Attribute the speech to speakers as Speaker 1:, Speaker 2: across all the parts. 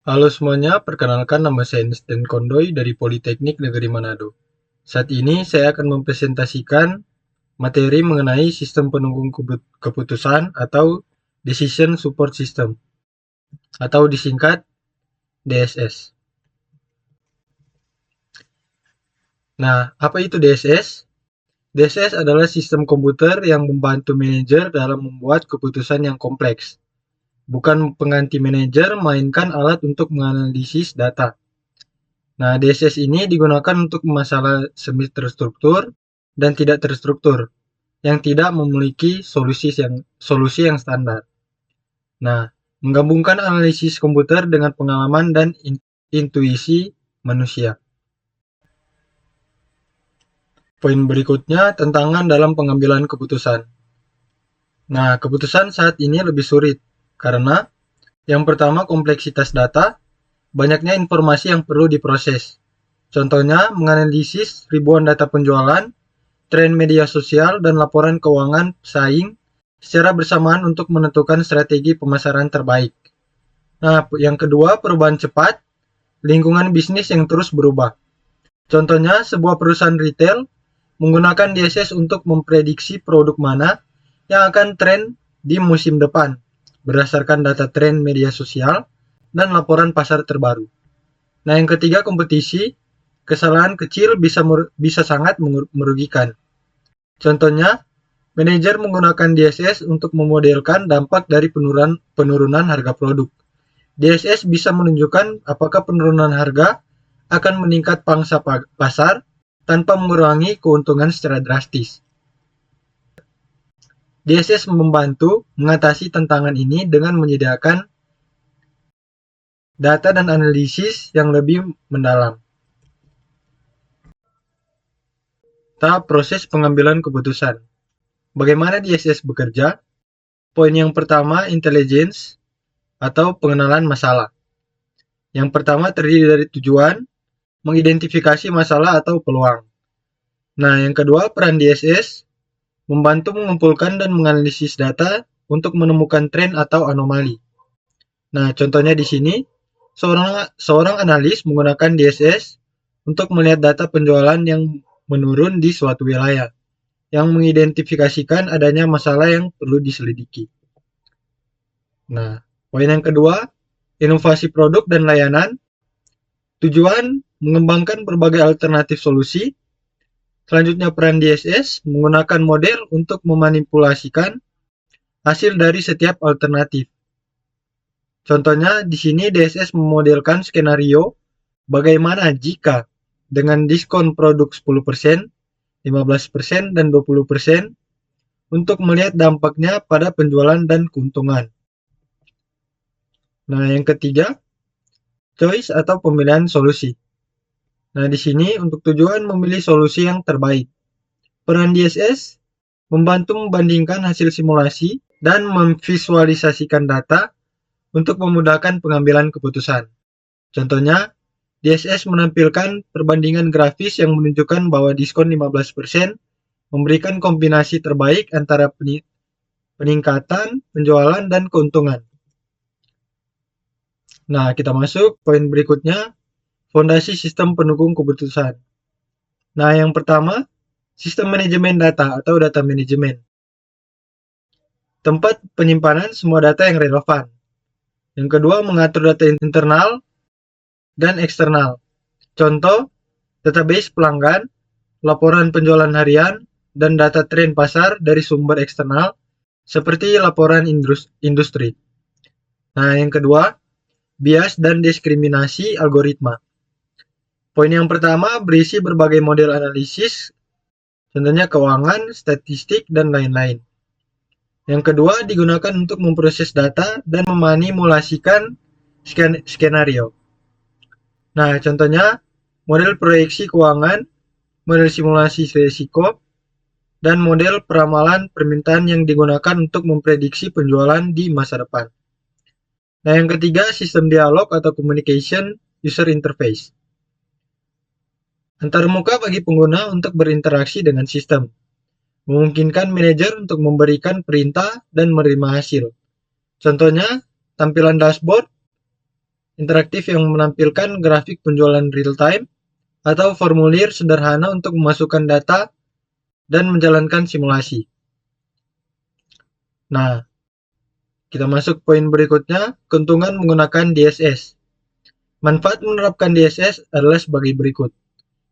Speaker 1: Halo semuanya, perkenalkan nama saya Nisten Kondoy dari Politeknik Negeri Manado. Saat ini saya akan mempresentasikan materi mengenai sistem penunggung keputusan atau Decision Support System atau disingkat DSS. Nah, apa itu DSS? DSS adalah sistem komputer yang membantu manajer dalam membuat keputusan yang kompleks. Bukan pengganti manajer, melainkan alat untuk menganalisis data. Nah, DSS ini digunakan untuk masalah semi terstruktur dan tidak terstruktur yang tidak memiliki solusi yang standar. Nah, menggabungkan analisis komputer dengan pengalaman dan intuisi manusia. Poin berikutnya, tantangan dalam pengambilan keputusan. Nah, keputusan saat ini lebih sulit karena yang pertama kompleksitas data, banyaknya informasi yang perlu diproses. Contohnya, menganalisis ribuan data penjualan, tren media sosial, dan laporan keuangan pesaing secara bersamaan untuk menentukan strategi pemasaran terbaik. Nah, yang kedua, perubahan cepat, lingkungan bisnis yang terus berubah. Contohnya, sebuah perusahaan retail menggunakan DSS untuk memprediksi produk mana yang akan tren di musim depan berdasarkan data tren media sosial dan laporan pasar terbaru. Nah, yang ketiga, kompetisi. Kesalahan kecil bisa sangat merugikan. Contohnya, manajer menggunakan DSS untuk memodelkan dampak dari penurunan harga produk. DSS bisa menunjukkan apakah penurunan harga akan meningkat pangsa pasar tanpa mengurangi keuntungan secara drastis. DSS membantu mengatasi tantangan ini dengan menyediakan data dan analisis yang lebih mendalam. Tahap proses pengambilan keputusan. Bagaimana DSS bekerja? Poin yang pertama, intelligence atau pengenalan masalah. Yang pertama terdiri dari tujuan, mengidentifikasi masalah atau peluang. Nah, yang kedua, peran DSS membantu mengumpulkan dan menganalisis data untuk menemukan tren atau anomali. Nah, contohnya di sini, seorang analis menggunakan DSS untuk melihat data penjualan yang menurun di suatu wilayah, yang mengidentifikasikan adanya masalah yang perlu diselidiki. Nah, poin yang kedua, inovasi produk dan layanan. Tujuan mengembangkan berbagai alternatif solusi. Selanjutnya, peran DSS menggunakan model untuk memanipulasikan hasil dari setiap alternatif. Contohnya di sini DSS memodelkan skenario bagaimana jika dengan diskon produk 10%, 15%, dan 20% untuk melihat dampaknya pada penjualan dan keuntungan. Nah, yang ketiga, choice atau pemilihan solusi. Nah, di sini untuk tujuan memilih solusi yang terbaik. Peran DSS membantu membandingkan hasil simulasi dan memvisualisasikan data untuk memudahkan pengambilan keputusan. Contohnya, DSS menampilkan perbandingan grafis yang menunjukkan bahwa diskon 15% memberikan kombinasi terbaik antara peningkatan, penjualan, dan keuntungan. Nah, kita masuk poin berikutnya, fondasi sistem pendukung keputusan. Nah, yang pertama, sistem manajemen data atau data manajemen. Tempat penyimpanan semua data yang relevan. Yang kedua, mengatur data internal dan eksternal. Contoh, database pelanggan, laporan penjualan harian, dan data tren pasar dari sumber eksternal seperti laporan industri. Nah, yang kedua, bias dan diskriminasi algoritma. Poin yang pertama berisi berbagai model analisis, contohnya keuangan, statistik, dan lain-lain. Yang kedua, digunakan untuk memproses data dan memanipulasikan skenario. Nah, contohnya model proyeksi keuangan, model simulasi risiko, dan model peramalan permintaan yang digunakan untuk memprediksi penjualan di masa depan. Nah, yang ketiga, sistem dialog atau communication user interface. Antarmuka bagi pengguna untuk berinteraksi dengan sistem. Memungkinkan manajer untuk memberikan perintah dan menerima hasil. Contohnya, tampilan dashboard interaktif yang menampilkan grafik penjualan real-time, atau formulir sederhana untuk memasukkan data dan menjalankan simulasi. Nah, kita masuk poin berikutnya, keuntungan menggunakan DSS. Manfaat menerapkan DSS adalah sebagai berikut.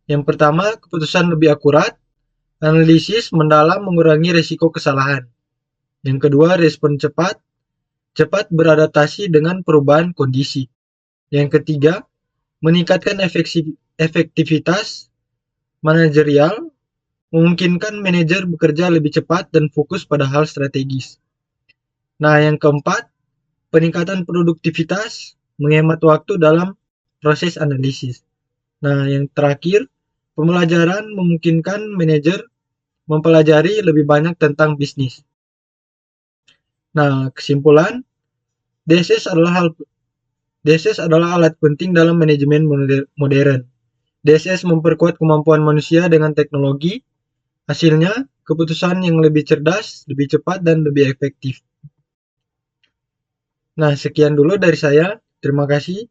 Speaker 1: Yang pertama, keputusan lebih akurat, analisis mendalam mengurangi risiko kesalahan. Yang kedua, respon cepat, cepat beradaptasi dengan perubahan kondisi. Yang ketiga, meningkatkan efektivitas manajerial, memungkinkan manajer bekerja lebih cepat dan fokus pada hal strategis. Nah, yang keempat, peningkatan produktivitas, menghemat waktu dalam proses analisis. Nah, yang terakhir, pembelajaran memungkinkan manajer mempelajari lebih banyak tentang bisnis. Nah, kesimpulan, DSS adalah alat penting dalam manajemen modern. DSS memperkuat kemampuan manusia dengan teknologi. Hasilnya, keputusan yang lebih cerdas, lebih cepat, dan lebih efektif. Nah, sekian dulu dari saya. Terima kasih.